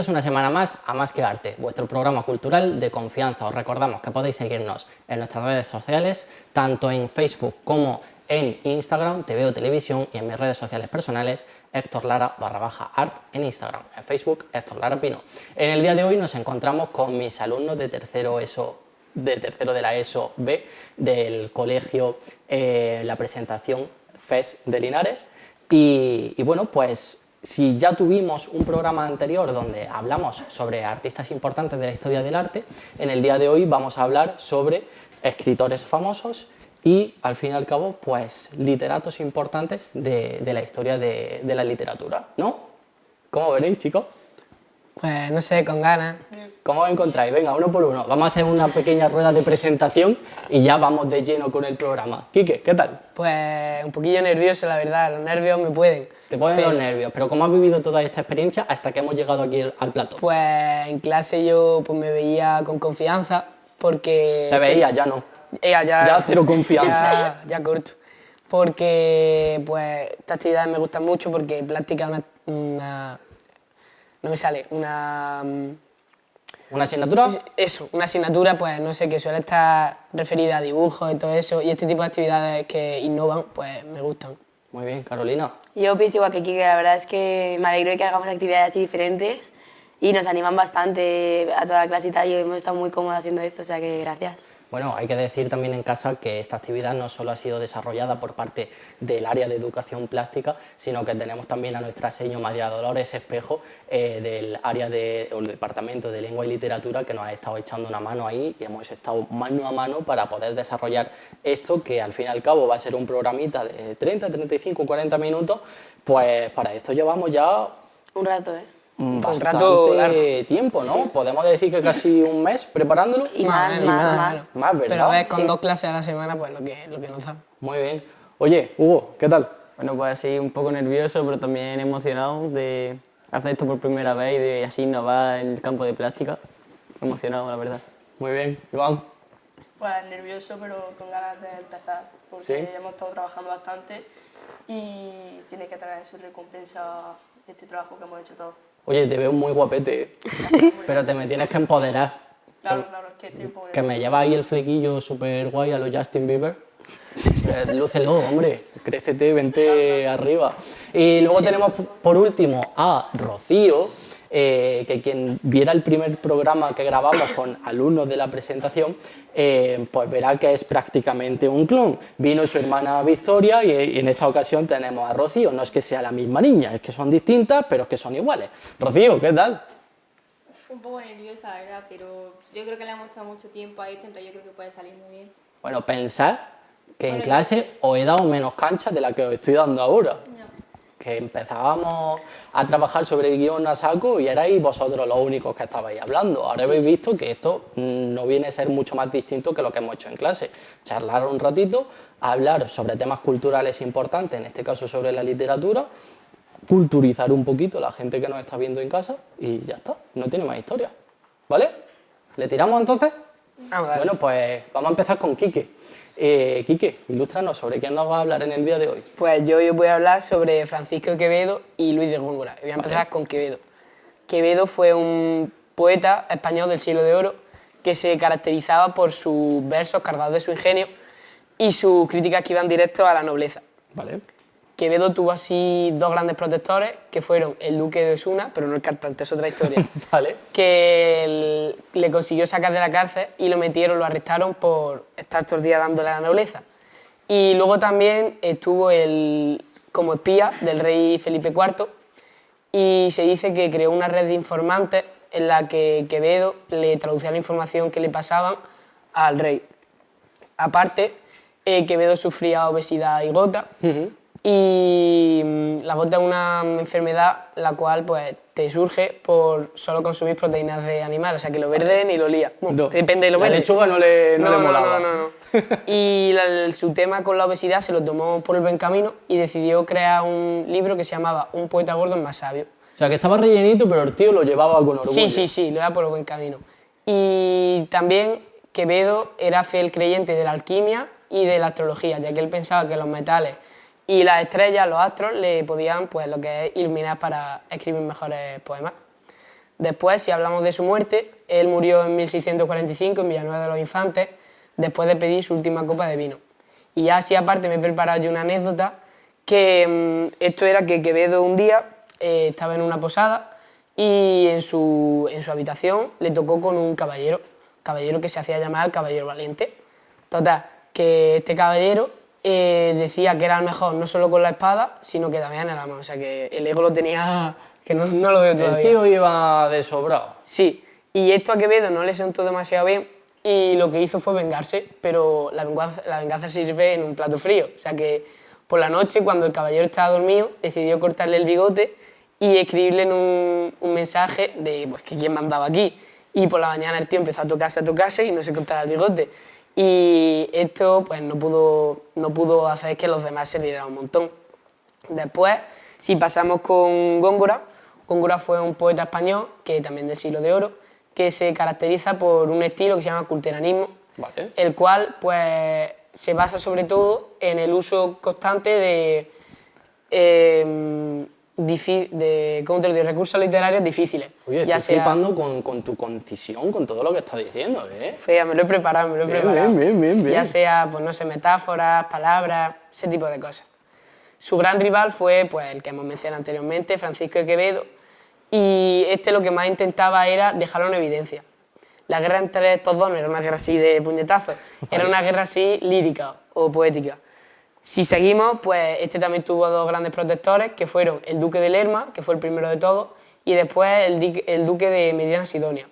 Bienvenidos una semana más a Más que Arte, vuestro programa cultural de confianza. Os recordamos que podéis seguirnos en nuestras redes sociales, tanto en Facebook como en Instagram, TVO Televisión, y en mis redes sociales personales, Héctor Lara_art en Instagram, en Facebook, Héctor Lara Pino. En el día de hoy nos encontramos con mis alumnos de tercero de la ESO B del colegio La Presentación FES de Linares. Y bueno, pues si ya tuvimos un programa anterior donde hablamos sobre artistas importantes de la historia del arte, en el día de hoy vamos a hablar sobre escritores famosos y, al fin y al cabo, pues literatos importantes de la historia de la literatura, ¿no? ¿Cómo veréis, chicos? Pues no sé, con ganas. ¿Cómo os encontráis? Venga, uno por uno. Vamos a hacer una pequeña rueda de presentación y ya vamos de lleno con el programa. Quique, ¿qué tal? Pues un poquillo nervioso, la verdad. Los nervios me pueden. Te ponen los nervios, pero ¿cómo has vivido toda esta experiencia hasta que hemos llegado aquí al plató? Pues en clase yo pues, me veía con confianza porque... Te veía, ya no. Ya cero confianza. Ya corto. Porque pues esta actividad me gusta mucho porque práctica una no me sale, ¿Una asignatura? Eso, una asignatura, pues no sé, que suele estar referida a dibujos y todo eso, y este tipo de actividades que innovan, pues me gustan. Muy bien, Carolina. Yo pienso igual que Kike, la verdad es que me alegro de que hagamos actividades así diferentes y nos animan bastante a toda la clase y tal, y hemos estado muy cómodos haciendo esto, o sea que gracias. Bueno, hay que decir también en casa que esta actividad no solo ha sido desarrollada por parte del área de educación plástica, sino que tenemos también a nuestra seño María Dolores Espejo del área o el departamento de lengua y literatura, que nos ha estado echando una mano ahí y hemos estado mano a mano para poder desarrollar esto, que al fin y al cabo va a ser un programita de 30, 35, 40 minutos. Pues para esto llevamos ya Un rato, bastante tiempo, ¿no? Sí. Podemos decir que casi un mes preparándolo. Y más, Más, ¿verdad? Pero a ver, con 2 clases a la semana, pues lo que nos da. Muy bien. Oye, Hugo, ¿qué tal? Bueno, pues sí, un poco nervioso, pero también emocionado de hacer esto por primera vez y de así innovar en el campo de plástica. Emocionado, la verdad. Muy bien. Iván. Pues nervioso, pero con ganas de empezar, porque ¿Sí? hemos estado trabajando bastante y tiene que tener su recompensa este trabajo que hemos hecho todos. Oye, te veo muy guapete, pero te me tienes que empoderar. Claro, es que estoy un poco Que me lleva ahí el flequillo súper guay a lo Justin Bieber. Lúcelo, hombre, crécete, vente arriba. Y luego tenemos por último a Rocío, que quien viera el primer programa que grabamos con alumnos de La Presentación, pues verá que es prácticamente un clon. Vino su hermana Victoria y en esta ocasión tenemos a Rocío. No es que sea la misma niña, es que son distintas, pero es que son iguales. Rocío, ¿qué tal? Un poco nerviosa, la verdad, pero yo creo que le hemos echado mucho tiempo a esto, entonces yo creo que puede salir muy bien. Bueno, pensad que en clase os he dado menos cancha de la que os estoy dando ahora. Que empezábamos a trabajar sobre el guión a saco y erais vosotros los únicos que estabais hablando. Ahora habéis visto que esto no viene a ser mucho más distinto que lo que hemos hecho en clase. Charlar un ratito, hablar sobre temas culturales importantes, en este caso sobre la literatura, culturizar un poquito a la gente que nos está viendo en casa y ya está, no tiene más historia. ¿Vale? ¿Le tiramos entonces? Bueno, pues vamos a empezar con Quique. Quique, ilústranos sobre quién nos va a hablar en el día de hoy. Pues yo hoy os voy a hablar sobre Francisco Quevedo y Luis de Góngora. Voy a empezar con Quevedo. Quevedo fue un poeta español del siglo de oro que se caracterizaba por sus versos cargados de su ingenio y sus críticas que iban directos a la nobleza. Vale. Quevedo tuvo así 2 grandes protectores, que fueron el duque de Osuna, pero no el cantante, es otra historia, Vale. que le consiguió sacar de la cárcel y lo arrestaron por estar todos los días dándole a la nobleza. Y luego también estuvo como espía del rey Felipe IV y se dice que creó una red de informantes en la que Quevedo le traducía la información que le pasaban al rey. Aparte, Quevedo sufría obesidad y gota. Y la gota es una enfermedad la cual pues, te surge por solo consumir proteínas de animal, o sea que lo verde ni lo lía. Bueno, No. depende de lo verde. La lechuga no le molaba. No. Y su tema con la obesidad se lo tomó por el buen camino y decidió crear un libro que se llamaba Un poeta gordo es más sabio. O sea, que estaba rellenito, pero el tío lo llevaba con orgullo. Sí, lo da por el buen camino. Y también Quevedo era fiel creyente de la alquimia y de la astrología, ya que él pensaba que los metales y las estrellas, los astros, le podían, pues, lo que es iluminar para escribir mejores poemas. Después, si hablamos de su muerte, él murió en 1645 en Villanueva de los Infantes, después de pedir su última copa de vino. Y ya así aparte me he preparado yo una anécdota, que esto era que Quevedo un día estaba en una posada y en su habitación le tocó con un caballero que se hacía llamar el Caballero Valiente. Total, que este caballero decía que era el mejor no solo con la espada, sino que también en el amor. O sea, que el ego lo tenía, que no lo veo todavía. El tío iba de sobrado. Sí, y esto a Quevedo no le sentó demasiado bien y lo que hizo fue vengarse, pero la venganza sirve en un plato frío. O sea que por la noche, cuando el caballero estaba dormido, decidió cortarle el bigote y escribirle en un mensaje de pues, que quién mandaba aquí. Y por la mañana el tío empezó a tocarse y no se cortaba el bigote. Y esto pues, no pudo hacer que los demás se rieran un montón. Después, si pasamos con Góngora, Góngora fue un poeta español, que también del siglo de oro, que se caracteriza por un estilo que se llama culteranismo, Vale. el cual pues, se basa sobre todo en el uso constante de recursos literarios difíciles. Oye, estoy flipando con tu concisión, con todo lo que estás diciendo, ¿eh? Fea, me lo he preparado. Bien. Ya sea, pues no sé, metáforas, palabras, ese tipo de cosas. Su gran rival fue pues, el que hemos mencionado anteriormente, Francisco de Quevedo, y lo que más intentaba era dejarlo en evidencia. La guerra entre estos dos no era una guerra así de puñetazos, era una guerra así lírica o poética. Si seguimos, pues también tuvo dos grandes protectores, que fueron el duque de Lerma, que fue el primero de todos, y después el duque de Medina Sidonia.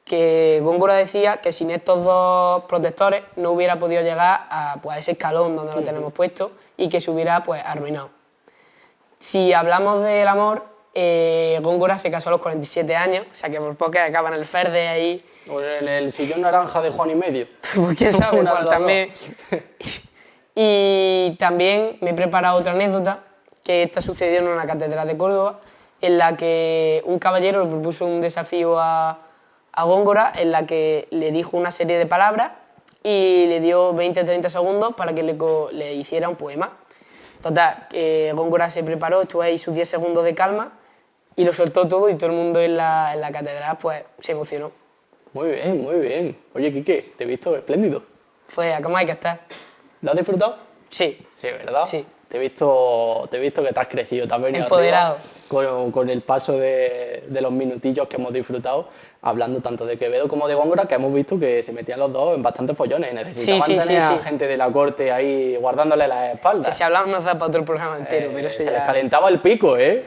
Que Góngora decía que sin estos dos protectores no hubiera podido llegar a ese escalón donde lo tenemos puesto y que se hubiera arruinado. Si hablamos del amor, Góngora se casó a los 47 años, o sea que por poco acaba en el Ferde ahí. O en el sillón naranja de Juan y Medio. Pues quién sabe, Una de pues las también. Y también me he preparado otra anécdota, que esta sucedió en una catedral de Córdoba, en la que un caballero le propuso un desafío a Góngora, en la que le dijo una serie de palabras y le dio 20-30 segundos para que le hiciera un poema. Total, Góngora se preparó, estuvo ahí sus 10 segundos de calma y lo soltó todo y todo el mundo en la catedral pues, se emocionó. Muy bien. Oye, Quique, te he visto espléndido. Fue a cómo hay que estar. ¿Lo has disfrutado? Sí. Sí, ¿verdad? Sí. Te he visto que te has crecido, te has venido Empoderado. arriba con el paso de los minutillos que hemos disfrutado, hablando tanto de Quevedo como de Góngora, que hemos visto que se metían los dos en bastantes follones y necesitaban tener a gente de la corte ahí guardándole las espaldas. Que si hablamos nos da para otro programa entero, pero eso Se ya... les calentaba el pico, ¿eh?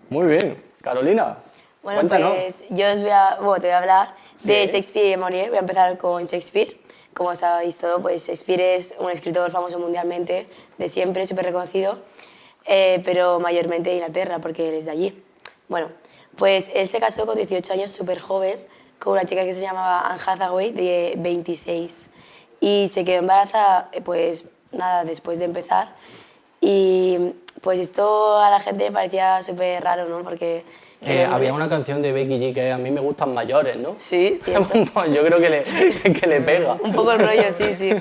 Muy bien. Carolina, Bueno, cuéntanos. pues yo te voy a hablar de Shakespeare y Molière. Voy a empezar con Shakespeare. Como sabéis todo, pues Shakespeare es un escritor famoso mundialmente, de siempre, súper reconocido, pero mayormente de Inglaterra, porque él es de allí. Bueno, pues él se casó con 18 años, súper joven, con una chica que se llamaba Anne Hathaway, de 26. Y se quedó embarazada, pues nada, después de empezar. Y pues esto a la gente le parecía súper raro, ¿no? Porque... había una canción de Becky G que a mí me gustan mayores, ¿no? Sí, cierto. Yo creo que le pega. Un poco el rollo, sí.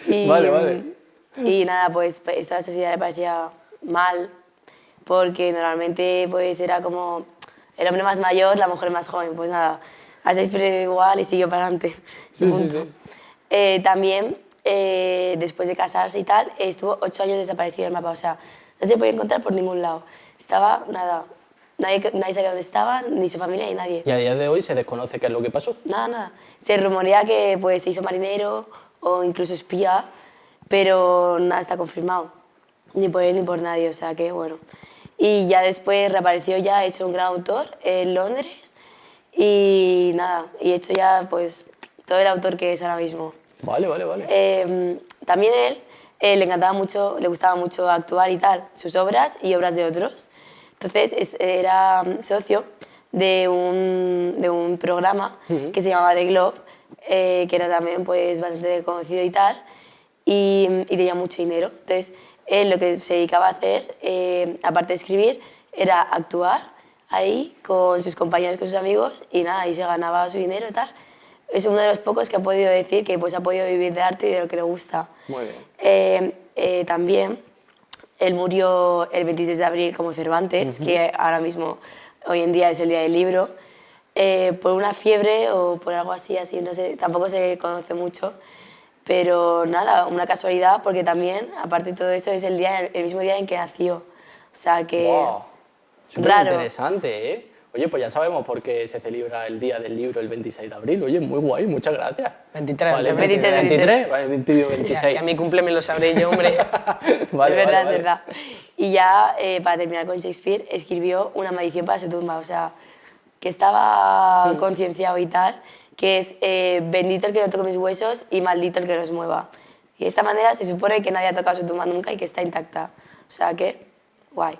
Y, Vale. Y nada, pues esto a la sociedad le parecía mal, porque normalmente pues era como el hombre más mayor, la mujer más joven. Pues nada, a Shakespeare igual y siguió para adelante. Sí. También, después de casarse y tal, estuvo 8 años desaparecido del mapa, o sea, no se podía encontrar por ningún lado. Estaba, nada, nadie sabía dónde estaba, ni su familia, ni nadie. Y a día de hoy se desconoce qué es lo que pasó. Nada. Se rumorea que pues, se hizo marinero o incluso espía, pero nada está confirmado, ni por él ni por nadie, o sea que bueno. Y ya después reapareció ya, hecho un gran autor en Londres y nada, y hecho ya pues todo el autor que es ahora mismo. Vale. También él le encantaba mucho, le gustaba mucho actuar y tal, sus obras y obras de otros. Entonces era socio de un programa que se llamaba The Globe, que era también pues, bastante conocido y tal, y tenía mucho dinero. Entonces él lo que se dedicaba a hacer, aparte de escribir, era actuar ahí con sus compañeros, con sus amigos, y nada, y se ganaba su dinero y tal. Es uno de los pocos que ha podido decir que pues, ha podido vivir del arte y de lo que le gusta. Muy bien. También él murió el 26 de abril como Cervantes, que ahora mismo, hoy en día, es el Día del Libro. por una fiebre o por algo así, no sé, tampoco se conoce mucho. Pero nada, una casualidad porque también, aparte de todo eso, es el mismo día en que nació. O sea que... ¡Wow! Súper raro. interesante, ¿eh? Oye, pues ya sabemos por qué se celebra el Día del Libro el 26 de abril. Oye, muy guay, muchas gracias. 23, Vale, 23, 23, vale, 22, 26. Que a mi cumple me lo sabré yo, hombre. Vale, es verdad, vale, es verdad. Y ya, para terminar con Shakespeare, escribió una maldición para su tumba. O sea, que estaba concienciado y tal, que es bendito el que no toque mis huesos y maldito el que los mueva. Y de esta manera se supone que nadie ha tocado su tumba nunca y que está intacta. O sea que, guay.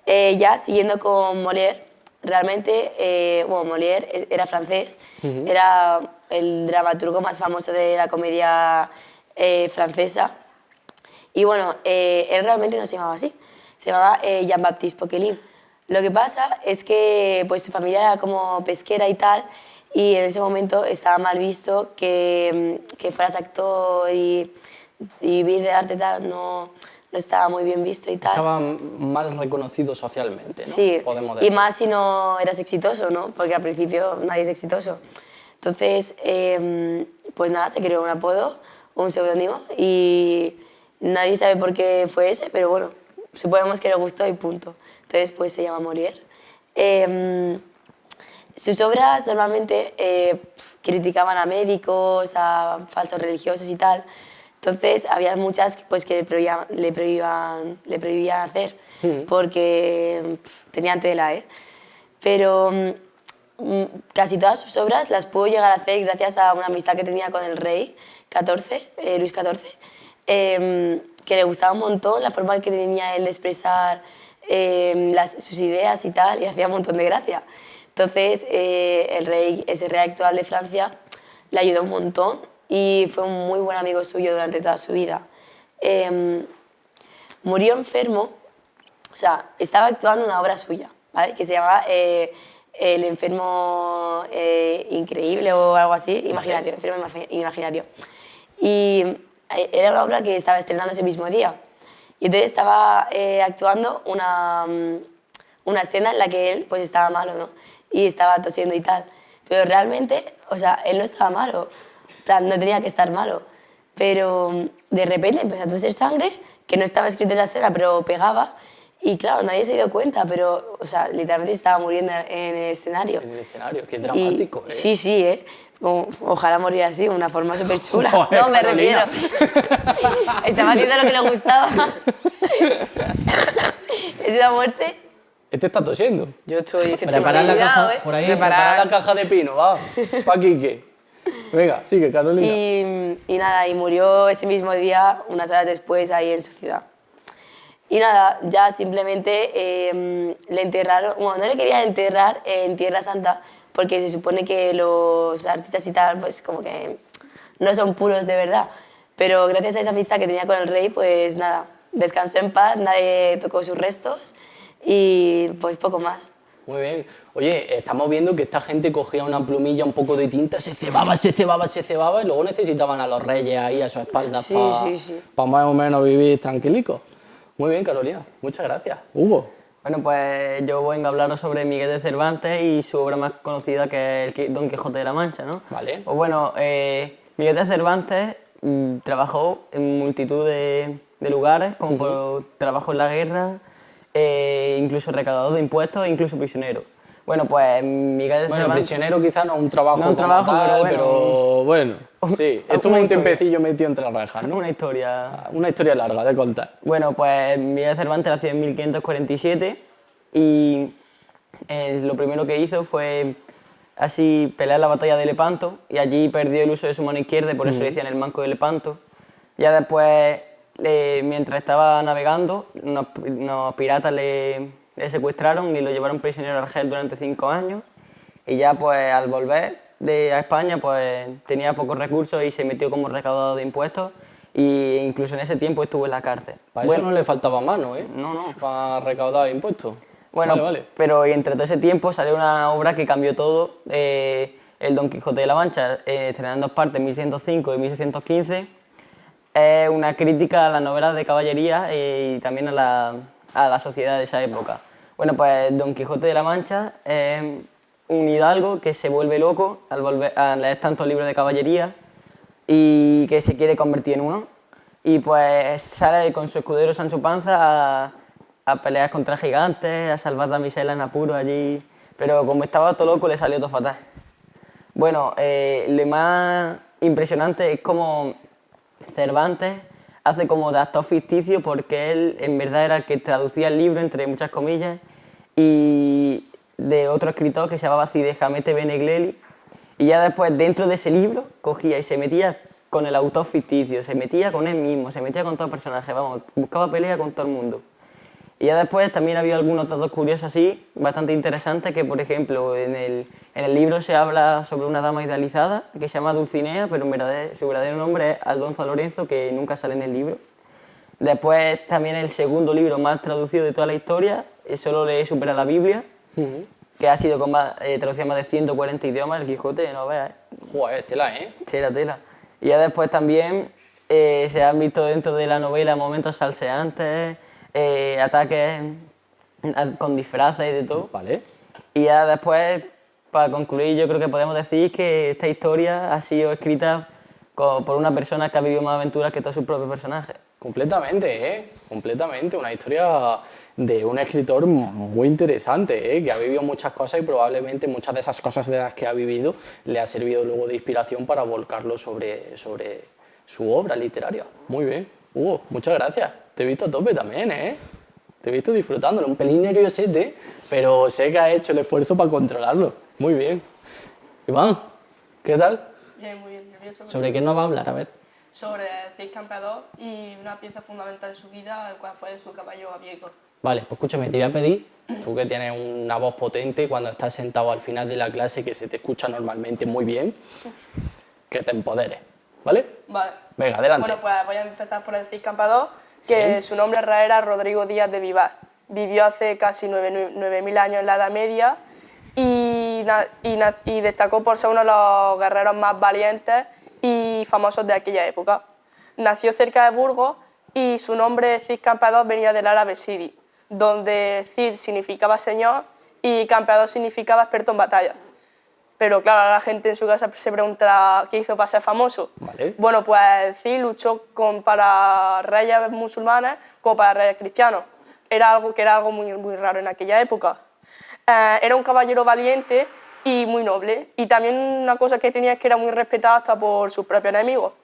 Ya siguiendo con Molière, realmente, bueno, Molière era francés, era el dramaturgo más famoso de la comedia francesa. Y bueno, él realmente no se llamaba así, se llamaba Jean-Baptiste Poquelin. Lo que pasa es que pues, su familia era como pesquera y tal, y en ese momento estaba mal visto que fueras actor y vivir del arte tal, no estaba muy bien visto y tal. Estaba mal reconocido socialmente, ¿no? Sí, Podemos y decir. más si no eras exitoso, ¿no? Porque al principio nadie es exitoso. Entonces, pues nada, se creó un apodo, un seudónimo, y nadie sabe por qué fue ese, pero bueno, suponemos que le gustó y punto. Entonces, pues se llama Molière. Sus obras normalmente criticaban a médicos, a falsos religiosos y tal. Entonces, había muchas pues, que le prohibían hacer porque tenían tela, ¿eh? Pero casi todas sus obras las pudo llegar a hacer gracias a una amistad que tenía con el rey Luis XIV, que le gustaba un montón la forma que tenía él de expresar sus ideas y tal, y hacía un montón de gracia. Entonces, ese rey actual de Francia le ayudó un montón y fue un muy buen amigo suyo durante toda su vida. Murió enfermo, o sea, estaba actuando una obra suya, ¿vale? Que se llamaba El enfermo increíble o algo así, imaginario, enfermo imaginario. Y era una obra que estaba estrenando ese mismo día. Y entonces estaba actuando una escena en la que él pues estaba malo, ¿no? Y estaba tosiendo y tal. Pero realmente, o sea, él no estaba malo, en plan, no tenía que estar malo. Pero de repente empezó a toser sangre, que no estaba escrito en la escena, pero pegaba. Y claro, nadie se dio cuenta, pero, o sea, literalmente estaba muriendo en el escenario. En el escenario, que es dramático, ¿eh? Sí, sí, ¿eh? Ojalá morir así, una forma súper chula. Joder, No, me Carolina. refiero. Estaba haciendo lo que le gustaba. Es una muerte. Este está tosiendo. Yo estoy... Preparar la Cuidado, caja ¿eh? por ahí. Preparar- Preparar la caja de pino, va. Pa' Quique. Venga, sigue, Carolina. Y nada, y murió ese mismo día, unas horas después, ahí en su ciudad. Y nada, ya simplemente le enterraron, bueno, no le querían enterrar en Tierra Santa, porque se supone que los artistas y tal, pues como que no son puros de verdad. Pero gracias a esa amistad que tenía con el rey, pues nada, descansó en paz, nadie tocó sus restos y pues poco más. Muy bien. Oye, estamos viendo que esta gente cogía una plumilla, un poco de tinta, se cebaba y luego necesitaban a los reyes ahí a su espalda Sí, para sí, sí. más o menos vivir tranquilicos. Muy bien, Carolina. Muchas gracias. Hugo. Bueno, pues yo vengo a hablaros sobre Miguel de Cervantes y su obra más conocida, que es el Don Quijote de la Mancha, ¿no? Vale. Pues bueno, Miguel de Cervantes trabajó en multitud de lugares, como por trabajo en la guerra, incluso recaudador de impuestos, incluso prisionero. Bueno, pues Miguel de Bueno, Cervantes... prisionero quizás no es un trabajo, No es un como trabajo, tal, pero bueno. sí, Una estuvo un historia. tiempecillo metido entre rejas, ¿no? Una historia... Una historia larga de contar. Bueno, pues Miguel de Cervantes nació en 1547 y lo primero que hizo fue así pelear la batalla de Lepanto y allí perdió el uso de su mano izquierda y por eso le decían el manco de Lepanto. Ya después, mientras estaba navegando, unos piratas le secuestraron y lo llevaron prisionero a Argel durante 5 años y ya pues al volver a España pues tenía pocos recursos y se metió como recaudador de impuestos e incluso en ese tiempo estuvo en la cárcel. Para eso no le faltaba mano, ¿eh? No, no. Para recaudar impuestos. Bueno, Vale, vale. pero entre todo ese tiempo salió una obra que cambió todo, el Don Quijote de la Mancha, estrenada en 2 partes, 1105 y 1615. Es una crítica a las novelas de caballería y también a la sociedad de esa época. Bueno, pues Don Quijote de la Mancha es un hidalgo que se vuelve loco al leer tantos libros de caballería y que se quiere convertir en uno. Y pues sale con su escudero Sancho Panza a pelear contra gigantes, a salvar damiselas en apuro allí, pero como estaba todo loco le salió todo fatal. Bueno, lo más impresionante es como Cervantes hace como de actor ficticio porque él en verdad era el que traducía el libro, entre muchas comillas, y de otro escritor que se llamaba Cide Hamete Benegleli, y ya después dentro de ese libro cogía y se metía con el autor ficticio, se metía con él mismo, se metía con todo el personaje, vamos, buscaba pelea con todo el mundo. Y ya después también había algunos datos curiosos así, bastante interesantes, que por ejemplo en el libro se habla sobre una dama idealizada que se llama Dulcinea, pero su verdadero nombre es Aldonza Lorenzo, que nunca sale en el libro. Después también el segundo libro más traducido de toda la historia, solo le supera la Biblia, que ha sido traducida a más de 140 idiomas, el Quijote, no veas. Joder, tela, ¿eh? Tela, tela. Y ya después también se han visto dentro de la novela momentos salseantes, ataques con disfraces y de todo. Vale. Y ya después, para concluir, yo creo que podemos decir que esta historia ha sido escrita por una persona que ha vivido más aventuras que todos sus propios personajes. Completamente, ¿eh? Completamente. Una historia de un escritor muy interesante, ¿eh? Que ha vivido muchas cosas y probablemente muchas de esas cosas de las que ha vivido le ha servido luego de inspiración para volcarlo sobre su obra literaria. Muy bien. Hugo, muchas gracias. Te he visto a tope también, ¿eh? Te he visto disfrutándolo. Un pelín nerviosete, pero sé que has hecho el esfuerzo para controlarlo. Muy bien. Iván, ¿qué tal? Bien, muy bien, nervioso. ¿Sobre qué nos va a hablar? A ver. Sobre el Cid Campeador y una pieza fundamental en su vida, el cual fue su caballo Babieco. Vale, pues escúchame, te voy a pedir, tú que tienes una voz potente cuando estás sentado al final de la clase, que se te escucha normalmente muy bien, que te empoderes, ¿vale? Vale. Venga, adelante. Bueno, pues voy a empezar por el Cid Campeador, que su nombre real era Rodrigo Díaz de Vivar. Vivió hace casi 9.000 años en la Edad Media y destacó por ser uno de los guerreros más valientes y famosos de aquella época. Nació cerca de Burgos y su nombre Cid Campeador venía del árabe Sidi, donde Cid significaba señor y campeador significaba experto en batalla. Pero claro, la gente en su casa se pregunta qué hizo para ser famoso. Vale. Bueno, pues Cid luchó para reyes musulmanes como para reyes cristianos. Era algo muy, muy raro en aquella época. Era un caballero valiente y muy noble. Y también una cosa que tenía es que era muy respetado hasta por sus propios enemigos.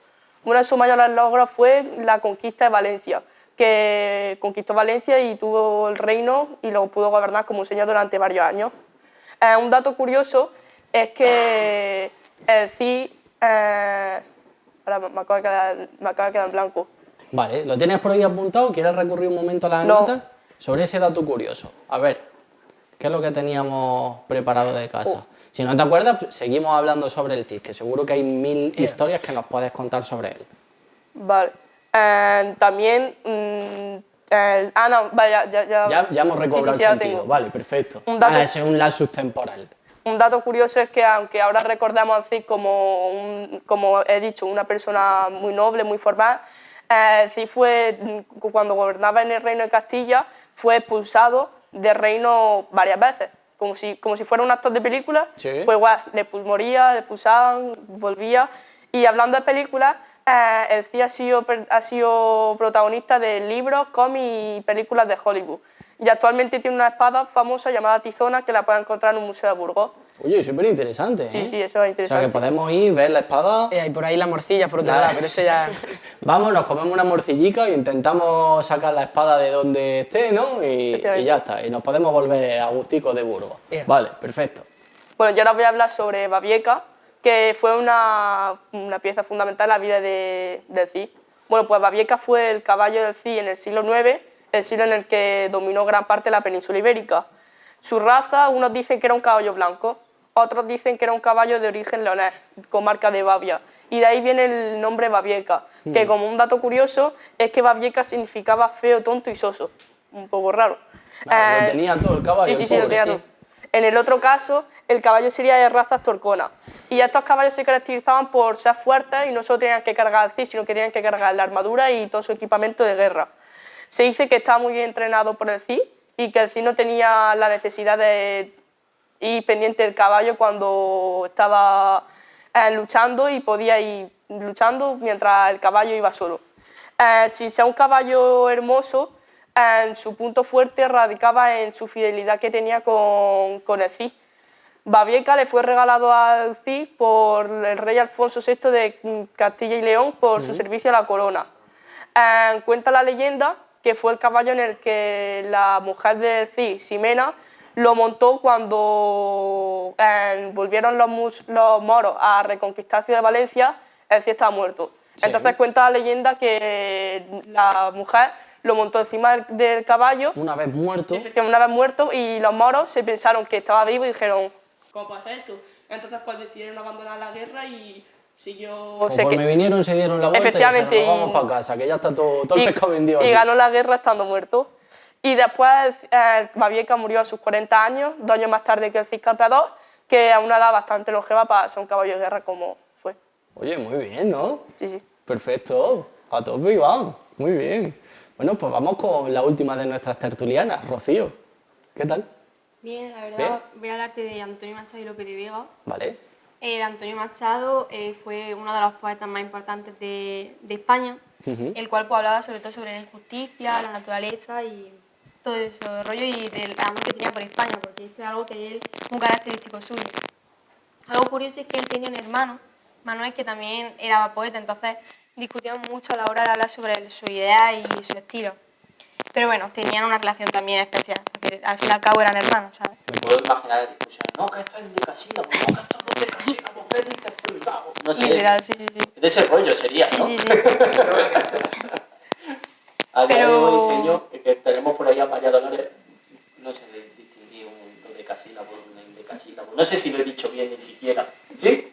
Uno de sus mayores logros fue la conquista de Valencia, que conquistó Valencia y tuvo el reino y lo pudo gobernar como un señor durante varios años. Un dato curioso es que el Cid... ahora me acaba de quedar en blanco. Vale, ¿lo tienes por ahí apuntado? ¿Quieres recurrir un momento a las No. notas? Sobre ese dato curioso. A ver, ¿qué es lo que teníamos preparado de casa? Si no te acuerdas, seguimos hablando sobre el Cid, que seguro que hay 1000 historias que nos puedes contar sobre él. Vale. También... no, vale, Ya hemos recobrado ya el lo sentido. tengo. Vale, perfecto. Un dato- Ese es un lapsus temporal. Un dato curioso es que, aunque ahora recordamos al Cid como he dicho, una persona muy noble, muy formal, el Cid cuando gobernaba en el reino de Castilla, fue expulsado del reino varias veces. Como si fuera un actor de película, Sí. pues igual, moría, le expulsaban, volvía. Y hablando de películas, el Cid ha sido protagonista de libros, cómics y películas de Hollywood. Y actualmente tiene una espada famosa llamada Tizona que la puede encontrar en un museo de Burgos. Oye, súper interesante, ¿eh? Sí, eso es O sea, interesante. que podemos ir, ver la espada... Y por ahí la morcilla, por otro Nada. lado, pero eso ya... Vamos, nos comemos una morcillica e intentamos sacar la espada de donde esté, ¿no? Y ya está, y nos podemos volver a Agusticos de Burgos. Bien. Vale, perfecto. Bueno, yo ahora voy a hablar sobre Babieca, que fue una pieza fundamental en la vida del Cid. Bueno, pues Babieca fue el caballo del Cid en el siglo IX, el siglo en el que dominó gran parte de la península ibérica. Su raza, unos dicen que era un caballo blanco, otros dicen que era un caballo de origen leonés, comarca de Babia. Y de ahí viene el nombre Babieca, que como un dato curioso es que Babieca significaba feo, tonto y soso. Un poco raro. Lo tenía todo el caballo. Sí, el sí, lo pobre. tenía todo. En el otro caso, el caballo sería de raza astorcona. Y estos caballos se caracterizaban por ser fuertes y no solo tenían que cargar el Cid, sino que tenían que cargar la armadura y todo su equipamiento de guerra. Se dice que estaba muy bien entrenado por el Cid y que el Cid no tenía la necesidad de ir pendiente del caballo cuando estaba luchando y podía ir luchando mientras el caballo iba solo. Sin ser un caballo hermoso, su punto fuerte radicaba en su fidelidad que tenía con el Cid. Babieca le fue regalado al Cid por el rey Alfonso VI de Castilla y León por su servicio a la corona. Cuenta la leyenda que fue el caballo en el que la mujer del Cid, Ximena, lo montó cuando volvieron los moros a reconquistar Ciudad de Valencia. El Cid estaba muerto. Sí. Entonces cuenta la leyenda que la mujer lo montó encima del caballo Una vez muerto, una vez muerto, y los moros se pensaron que estaba vivo y dijeron, ¿cómo pasa esto? Entonces pues decidieron abandonar la guerra y siguió... conforme vinieron se dieron la vuelta y Efectivamente, dijeron, vamos para casa, que ya está todo el pescado vendido y aquí. ganó la guerra estando muerto. Y después Babieca murió a sus 40 años, 2 años más tarde que el Cid Campeador, que a una edad bastante longeva para ser un caballo de guerra como fue. Oye, muy bien, ¿no? Sí, sí. Perfecto, a tope Iván, muy bien. Bueno, pues vamos con la última de nuestras tertulianas, Rocío. ¿Qué tal? Bien, la verdad, Bien. voy a hablarte de Antonio Machado y Lope de Vega. Vale. Antonio Machado fue uno de los poetas más importantes de España, el cual pues, hablaba sobre todo sobre la injusticia, la naturaleza y todo ese rollo y del amor que tenía por España, porque esto es algo que él, un característico suyo. Algo curioso es que él tenía un hermano, Manuel, que también era poeta, entonces discutían mucho a la hora de hablar sobre su idea y su estilo. Pero bueno, tenían una relación también especial, porque al fin y al cabo eran hermanos, ¿sabes? Me puedo imaginar la discusión. No, que esto es de casílabo, no, que esto no es de casílabo, ¿qué dices tú? No sé. Literal, sí, sí, sí. De ese rollo sería, Sí, ¿no? sí, sí. A día de Pero- hoy, señor, que tenemos por ahí a María Dolores, no sé distinguir un dodecasílabo de un endecasílabo. No sé si lo he dicho bien ni siquiera. ¿Sí?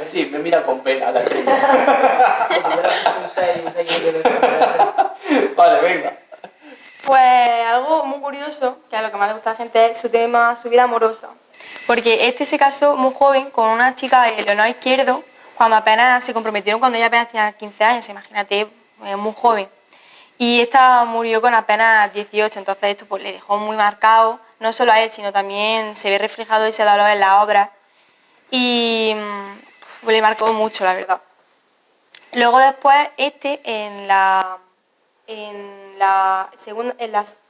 Sí, me mira con pena la señora. Vale, venga. Pues algo muy curioso, que a lo que más le gusta a la gente es su tema, su vida amorosa. Porque este se casó muy joven con una chica de Leonor Izquierdo, cuando apenas se comprometieron, cuando ella apenas tenía 15 años, imagínate, muy joven. Y esta murió con apenas 18, entonces esto pues, le dejó muy marcado, no solo a él, sino también se ve reflejado ese dolor en la obra. Y pues, le marcó mucho, la verdad. Luego después, en la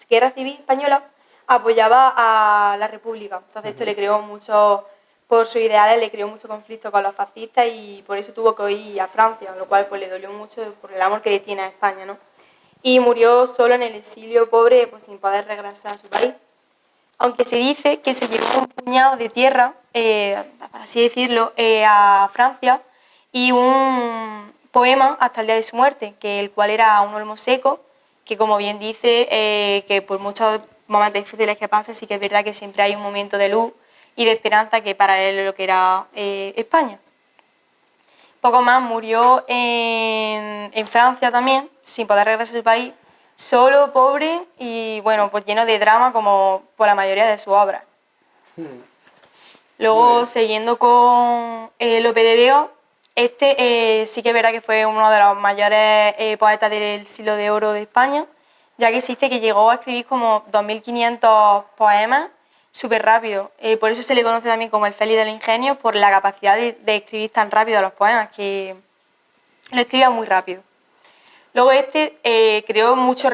Guerra Civil Española apoyaba a la República. Entonces esto le creó mucho, por sus ideales, le creó mucho conflicto con los fascistas y por eso tuvo que huir a Francia, lo cual pues le dolió mucho por el amor que le tiene a España, ¿no? Y murió solo en el exilio, pobre, pues sin poder regresar a su país. Aunque se dice que se llevó un puñado de tierra, para así decirlo, a Francia y un poema hasta el día de su muerte, que el cual era un olmo seco, que como bien dice, que por muchos momentos difíciles que pase, sí que es verdad que siempre hay un momento de luz y de esperanza que para él es lo que era España. Poco más, murió en Francia también, sin poder regresar a su país, solo, pobre y bueno, pues lleno de drama como por la mayoría de sus obras. Luego, siguiendo con Lope de Vega, sí que es verdad que fue uno de los mayores poetas del siglo de oro de España, ya que existe que llegó a escribir como 2.500 poemas súper rápido. Por eso se le conoce también como el Félix del Ingenio, por la capacidad de escribir tan rápido los poemas, que lo escribía muy rápido. Luego creó mucho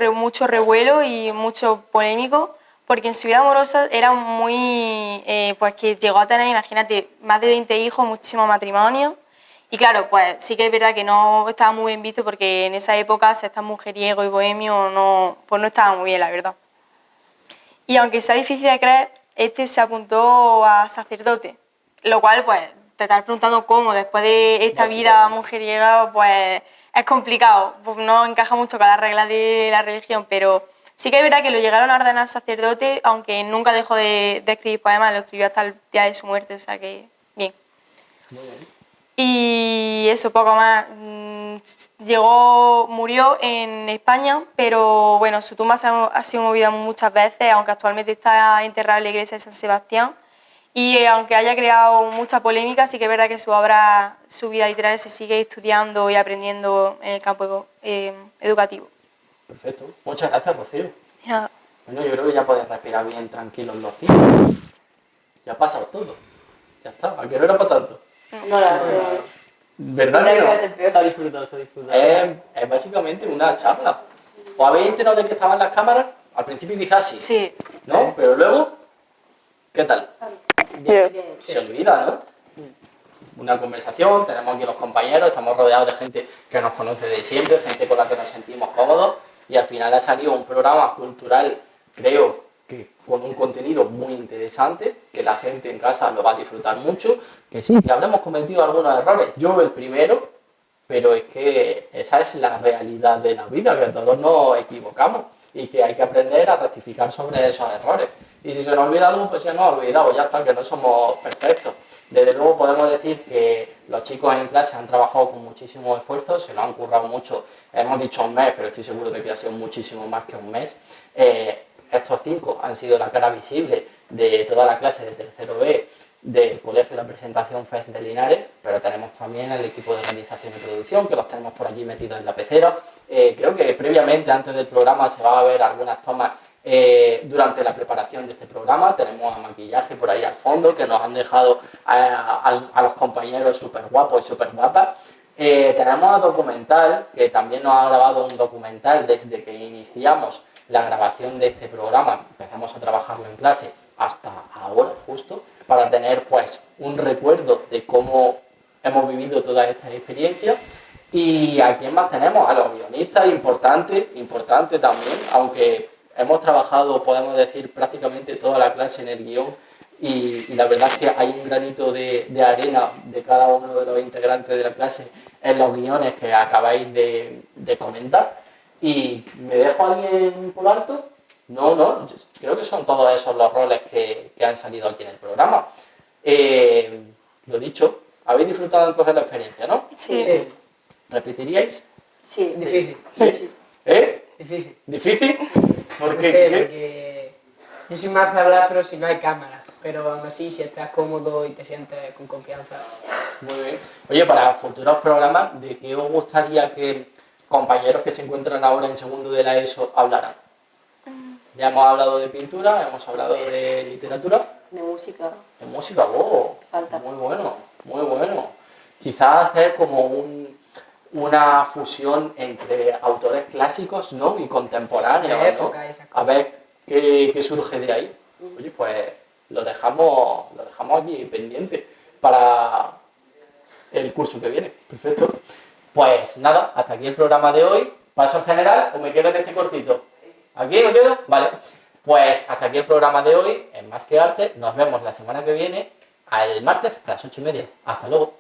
revuelo y mucho polémico, porque en su vida amorosa era muy, pues que llegó a tener, imagínate, más de 20 hijos, muchísimos matrimonios. Y claro, pues sí que es verdad que no estaba muy bien visto, porque en esa época ser tan mujeriego y bohemio pues no estaba muy bien, la verdad. Y aunque sea difícil de creer, se apuntó a sacerdote, lo cual, pues, te estás preguntando cómo, después de esta vida mujeriega, pues es complicado, pues no encaja mucho con las reglas de la religión, pero sí que es verdad que lo llegaron a ordenar sacerdote, aunque nunca dejó de escribir poemas, lo escribió hasta el día de su muerte, o sea que bien. Y eso, poco más. Murió en España, pero bueno, su tumba ha sido movida muchas veces, aunque actualmente está enterrado en la iglesia de San Sebastián. Y aunque haya creado mucha polémica, sí que es verdad que su vida literaria se sigue estudiando y aprendiendo en el campo educativo. Perfecto. Muchas gracias, Rocío. Nada. Bueno, yo creo que ya podéis respirar bien tranquilos los 5. Ya ha pasado todo. Ya está, ¿a qué no era para tanto? No, la verdad. ¿Verdad Pensaba que que iba a no? ser peor. Se ha disfrutado, se ha disfrutado. Es básicamente una charla. ¿Os habéis enterado de que estaban las cámaras? Al principio quizás sí, Sí. ¿no? Pero luego, ¿qué tal? Bien. Se olvida, ¿no? Una conversación, tenemos aquí los compañeros, estamos rodeados de gente que nos conoce de siempre, gente con la que nos sentimos cómodos y al final ha salido un programa cultural, creo que con un contenido muy interesante, que la gente en casa lo va a disfrutar mucho, que sí, que habremos cometido algunos errores, yo el primero, pero es que esa es la realidad de la vida, que todos nos equivocamos y que hay que aprender a rectificar sobre esos errores. Y si se nos olvida algo, pues ya nos ha olvidado, ya está, que no somos perfectos. Desde luego podemos decir que los chicos en clase han trabajado con muchísimo esfuerzo, se lo han currado mucho, hemos dicho un mes, pero estoy seguro de que ha sido muchísimo más que un mes. Estos 5 han sido la cara visible de toda la clase de tercero B del Colegio de la Presentación FES de Linares, pero tenemos también el equipo de organización y producción, que los tenemos por allí metidos en la pecera. Creo que previamente, antes del programa, se va a ver algunas tomas durante la preparación de este programa. Tenemos a maquillaje por ahí al fondo, que nos han dejado a los compañeros súper guapos y súper guapas. Tenemos a documental, que también nos ha grabado un documental desde que iniciamos la grabación de este programa, empezamos a trabajarlo en clase hasta ahora justo, para tener pues un recuerdo de cómo hemos vivido toda esta experiencia. Y a quién más tenemos, a los guionistas, importante también, aunque hemos trabajado, podemos decir, prácticamente toda la clase en el guión y la verdad es que hay un granito de arena de cada uno de los integrantes de la clase en los guiones que acabáis de comentar. ¿Y me dejo a alguien por alto? No, yo creo que son todos esos los roles que han salido aquí en el programa. Lo dicho, habéis disfrutado entonces de la experiencia, ¿no? Sí. ¿Repetiríais? Sí. Difícil. ¿Sí? ¿Eh? Difícil. ¿Difícil? ¿Por No qué? sé, porque yo soy más de hablar, pero si no hay cámara. Pero aún así, si estás cómodo y te sientes con confianza. Muy bien. Oye, para futuros programas, ¿de qué os gustaría que compañeros que se encuentran ahora en segundo de la ESO hablaran? Ya hemos hablado de pintura, hemos hablado de literatura. De música. De música, oh, Falta. muy bueno, muy bueno. Quizás hacer como una fusión entre autores clásicos, ¿no? Y contemporáneos, De ¿no? época y esas A cosas. ver qué surge de ahí. Oye, pues lo dejamos aquí pendiente para el curso que viene. Perfecto. Pues nada, hasta aquí el programa de hoy. ¿Paso en general o me quedo en este cortito? ¿Aquí me quedo? Vale. Pues hasta aquí el programa de hoy en Más que Arte. Nos vemos la semana que viene, el martes a las 8:30. Hasta luego.